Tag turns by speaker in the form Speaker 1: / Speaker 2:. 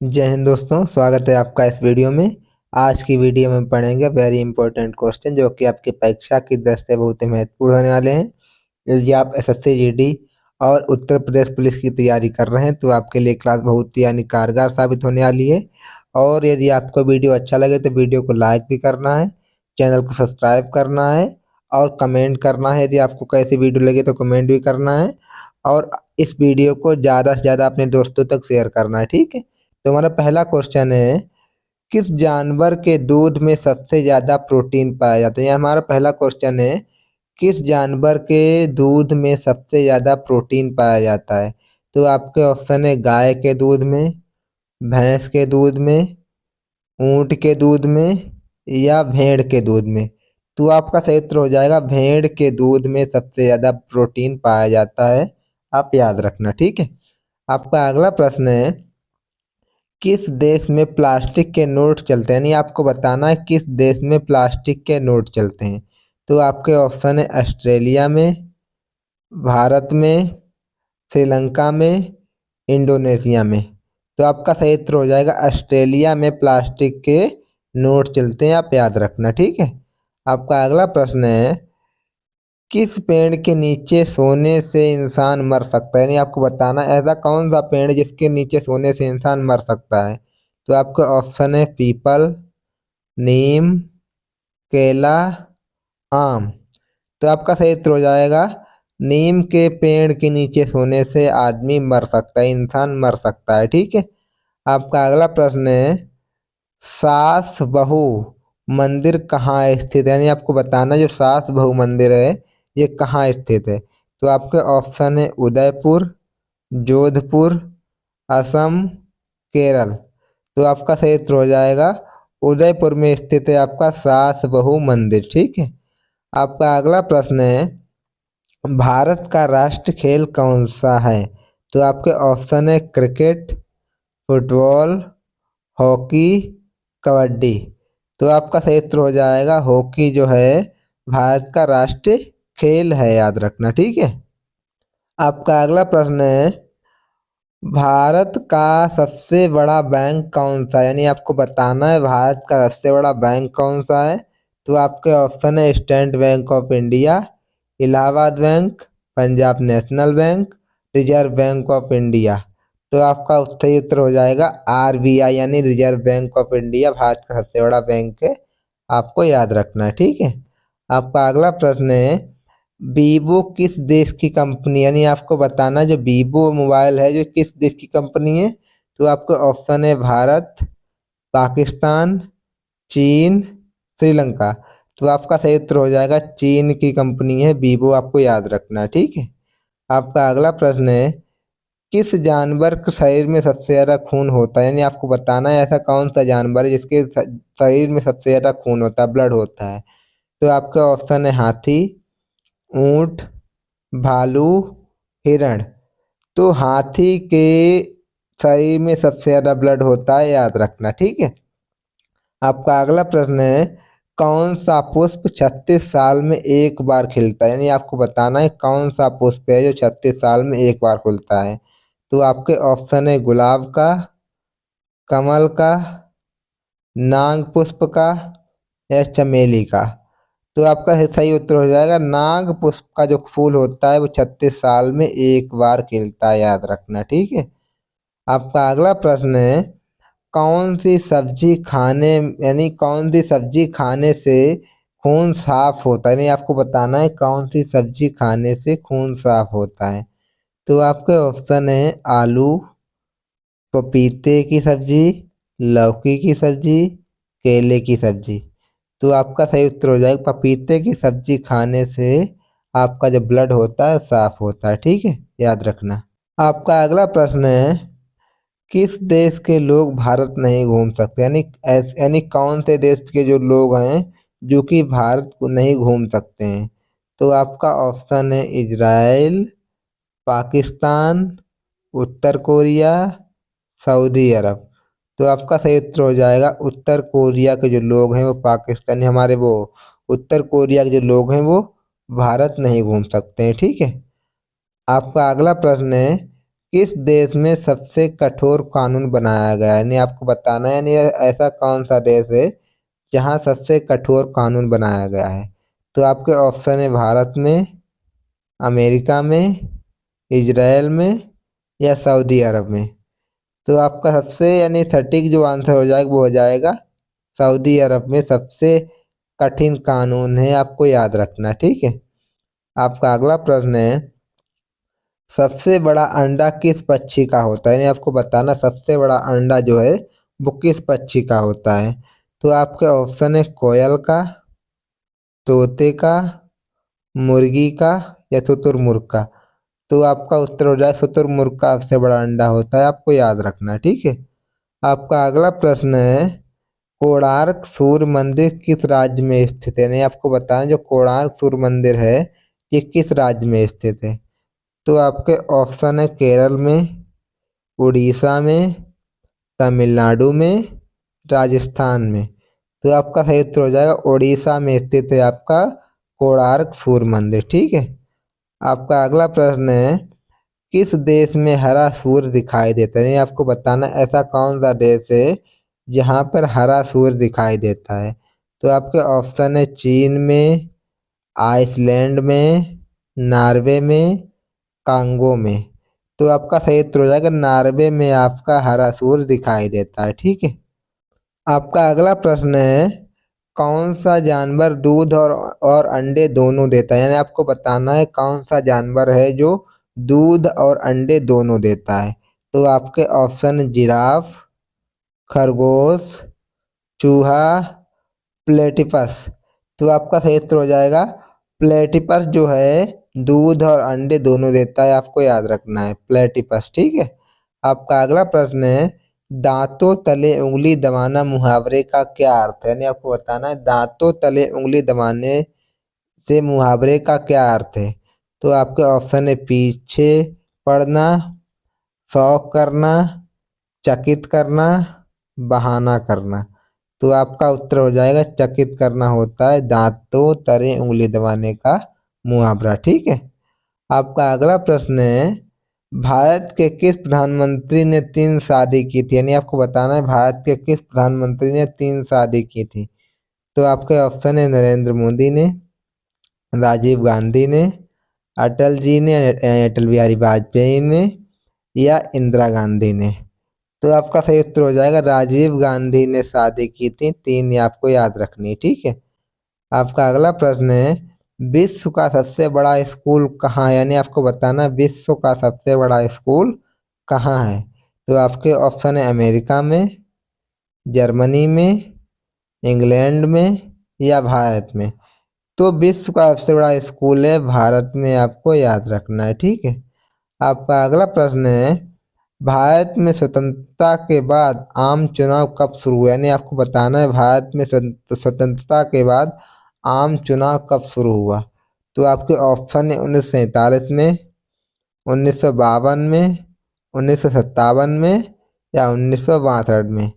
Speaker 1: जय हिंद दोस्तों, स्वागत है आपका इस वीडियो में। आज की वीडियो में पढ़ेंगे वेरी इंपॉर्टेंट क्वेश्चन जो कि आपकी परीक्षा की दृष्टि से बहुत ही महत्वपूर्ण होने वाले हैं। यदि आप एसएससी जीडी और उत्तर प्रदेश पुलिस की तैयारी कर रहे हैं तो आपके लिए क्लास बहुत ही कारगर साबित होने वाली है। और यदि आपको वीडियो अच्छा लगे तो वीडियो को लाइक भी करना है, चैनल को सब्सक्राइब करना है और कमेंट करना है। यदि आपको कैसी वीडियो लगे तो कमेंट भी करना है और इस वीडियो को ज़्यादा से ज़्यादा अपने दोस्तों तक शेयर करना है, ठीक है। तो हमारा पहला क्वेश्चन है, किस जानवर के दूध में सबसे ज्यादा प्रोटीन पाया जाता है। ये हमारा पहला क्वेश्चन है, किस जानवर के दूध में सबसे ज्यादा प्रोटीन पाया जाता है। तो आपके ऑप्शन है गाय के दूध में, भैंस के दूध में, ऊंट के दूध में या भेड़ के दूध में। तो आपका सही उत्तर हो जाएगा भेड़ के दूध में सबसे ज्यादा प्रोटीन पाया जाता है। आप याद रखना, ठीक है। आपका अगला प्रश्न है, किस देश में प्लास्टिक के नोट चलते हैं। यानी आपको बताना है किस देश में प्लास्टिक के नोट चलते हैं। तो आपके ऑप्शन है ऑस्ट्रेलिया में, भारत में, श्रीलंका में, इंडोनेशिया में। तो आपका सही उत्तर हो जाएगा ऑस्ट्रेलिया में प्लास्टिक के नोट चलते हैं। आप याद रखना, ठीक है। आपका अगला प्रश्न है, किस पेड़ के नीचे सोने से इंसान मर सकता है। यानी आपको बताना ऐसा कौन सा पेड़ जिसके नीचे सोने से इंसान मर सकता है। तो आपका ऑप्शन है पीपल, नीम, केला, आम। तो आपका सही उत्तर हो जाएगा नीम के पेड़ के नीचे सोने से आदमी मर सकता है, इंसान मर सकता है, ठीक है। आपका अगला प्रश्न है, सास बहू मंदिर कहाँ स्थित है। यानी आपको बताना जो सास बहू मंदिर है ये कहाँ स्थित है। तो आपके ऑप्शन है उदयपुर, जोधपुर, असम, केरल। तो आपका सही उत्तर हो जाएगा उदयपुर में स्थित है आपका सास बहू मंदिर, ठीक है। आपका अगला प्रश्न है, भारत का राष्ट्रीय खेल कौन सा है। तो आपके ऑप्शन है क्रिकेट, फुटबॉल, हॉकी, कबड्डी। तो आपका सही उत्तर हो जाएगा हॉकी जो है भारत का राष्ट्रीय खेल है, याद रखना, ठीक है। आपका अगला प्रश्न है, भारत का सबसे बड़ा बैंक कौन सा है। यानी आपको बताना है भारत का सबसे बड़ा बैंक कौन सा है। तो आपके ऑप्शन है state bank of India, Allahabad bank, Punjab national bank, reserve bank of India. तो आपका सही उत्तर हो जाएगा आरबीआई यानी reserve bank of India Bharat का सबसे बड़ा बैंक है। आपको याद रखना है, ठीक है। आपका अगला प्रश्न है, वीवो किस देश की कंपनी। यानी आपको बताना जो वीवो मोबाइल है जो किस देश की कंपनी है। तो आपको ऑप्शन है भारत, पाकिस्तान, चीन, श्रीलंका। तो आपका सही उत्तर हो जाएगा चीन की कंपनी है वीवो, आपको याद रखना, ठीक है। आपका अगला प्रश्न है, किस जानवर के शरीर में सबसे ज्यादा खून होता है। यानी आपको बताना है ऐसा कौन सा जानवर है जिसके शरीर में सबसे ज्यादा खून होता है, ब्लड होता है। तो आपका ऑप्शन है हाथी, ऊंट, भालू, हिरण। तो हाथी के शरीर में सबसे ज्यादा ब्लड होता है, याद रखना, ठीक है। आपका अगला प्रश्न है, कौन सा पुष्प 36 साल में एक बार खिलता है। यानी आपको बताना है कौन सा पुष्प है जो 36 साल में एक बार खुलता है। तो आपके ऑप्शन है गुलाब का, कमल का, नाग पुष्प का या चमेली का। तो आपका सही उत्तर हो जाएगा नाग पुष्प का जो फूल होता है वो 36 साल में एक बार खिलता है, याद रखना, ठीक है। आपका अगला प्रश्न है, कौन सी सब्जी खाने यानी कौन सी सब्जी खाने से खून साफ होता है। नहीं आपको बताना है कौन सी सब्जी खाने से खून साफ होता है। तो आपके ऑप्शन है आलू, पपीते की सब्जी, लौकी की सब्जी, केले की सब्जी। तो आपका सही उत्तर हो जाएगा पपीते की सब्जी खाने से आपका जो ब्लड होता है साफ होता है, ठीक है, याद रखना। आपका अगला प्रश्न है, किस देश के लोग भारत नहीं घूम सकते। यानी कौन से देश के जो लोग हैं जो कि भारत को नहीं घूम सकते हैं। तो आपका ऑप्शन है इजराइल, पाकिस्तान, उत्तर कोरिया, सऊदी अरब। तो आपका सही उत्तर हो जाएगा उत्तर कोरिया के जो लोग हैं वो पाकिस्तानी हमारे वो उत्तर कोरिया के जो लोग हैं वो भारत नहीं घूम सकते हैं, ठीक है। आपका अगला प्रश्न है, किस देश में सबसे कठोर कानून बनाया गया है? यानी आपको बताना है, यानी ऐसा कौन सा देश है जहाँ सबसे कठोर कानून बनाया गया है? तो आपके ऑप्शन है भारत में, अमेरिका में, इजराइल में या सऊदी अरब में। तो आपका सबसे यानी सटीक जो आंसर हो जाएगा वो हो जाएगा सऊदी अरब में सबसे कठिन कानून है, आपको याद रखना, ठीक है। आपका अगला प्रश्न है, सबसे बड़ा अंडा किस पक्षी का होता है? यानी आपको बताना सबसे बड़ा अंडा जो है वो किस पक्षी का होता है। तो आपके ऑप्शन है कोयल का, तोते का, मुर्गी का या शुतुरमुर्ग का। तो आपका उत्तर हो जाए शुतुरमुर्ग का सबसे बड़ा अंडा होता है, आपको याद रखना, ठीक है। आपका अगला प्रश्न है, कोणार्क सूर्य मंदिर किस राज्य में स्थित है? नहीं, आपको बताना जो कोणार्क सूर्य मंदिर है ये किस राज्य में स्थित है। तो आपके ऑप्शन है केरल में, उड़ीसा में, तमिलनाडु में, राजस्थान में। तो आपका सही उत्तर हो जाएगा उड़ीसा में स्थित है आपका कोणार्क सूर्य मंदिर, ठीक है। आपका अगला प्रश्न है, किस देश में हरा सूर्य दिखाई देता है? नहीं, आपको बताना ऐसा कौन सा देश है जहाँ पर हरा सूर्य दिखाई देता है। तो आपके ऑप्शन है चीन में, आइसलैंड में, नॉर्वे में, कांगो में। तो आपका सही उत्तर हो जाएगा नॉर्वे में आपका हरा सूर्य दिखाई देता है, ठीक है। आपका अगला प्रश्न है, कौन सा जानवर दूध और अंडे दोनों देता है? यानी आपको बताना है कौन सा जानवर है जो दूध और अंडे दोनों देता है। तो आपके ऑप्शन जिराफ, खरगोश, चूहा, प्लेटिपस। तो आपका सही उत्तर हो जाएगा प्लेटिपस जो है दूध और अंडे दोनों देता है, आपको याद रखना है प्लेटिपस, ठीक है। आपका अगला प्रश्न है, दांतों तले उंगली दबाना मुहावरे का क्या अर्थ है? यानी आपको बताना है दांतों तले उंगली दबाने से मुहावरे का क्या अर्थ है। तो आपके ऑप्शन है पीछे पड़ना, शौक करना, चकित करना, बहाना करना। तो आपका उत्तर हो जाएगा चकित करना होता है दांतों तले उंगली दबाने का मुहावरा, ठीक है। आपका अगला प्रश्न है, भारत के किस प्रधानमंत्री ने 3 शादी की थी? यानी आपको बताना है भारत के किस प्रधानमंत्री ने 3 शादी की थी। तो आपके ऑप्शन है नरेंद्र मोदी ने, राजीव गांधी ने, अटल जी ने, अटल बिहारी वाजपेयी ने या इंदिरा गांधी ने। तो आपका सही उत्तर हो जाएगा राजीव गांधी ने शादी की थी, 3 ये आपको याद रखनी, ठीक है। आपका अगला प्रश्न है, विश्व का सबसे बड़ा स्कूल कहाँ है? यानी आपको बताना विश्व का सबसे बड़ा स्कूल कहाँ है। तो आपके ऑप्शन है अमेरिका में, जर्मनी में, इंग्लैंड में या भारत में। तो विश्व का सबसे बड़ा स्कूल है भारत में, आपको याद रखना है, ठीक है। आपका अगला प्रश्न है, भारत में स्वतंत्रता के बाद आम चुनाव कब शुरू हुआ? यानी आपको बताना है भारत में स्वतंत्रता के बाद आम चुनाव कब शुरू हुआ। तो आपके ऑप्शन है 1947 में, 1952 में, 1957 में या 1962 में।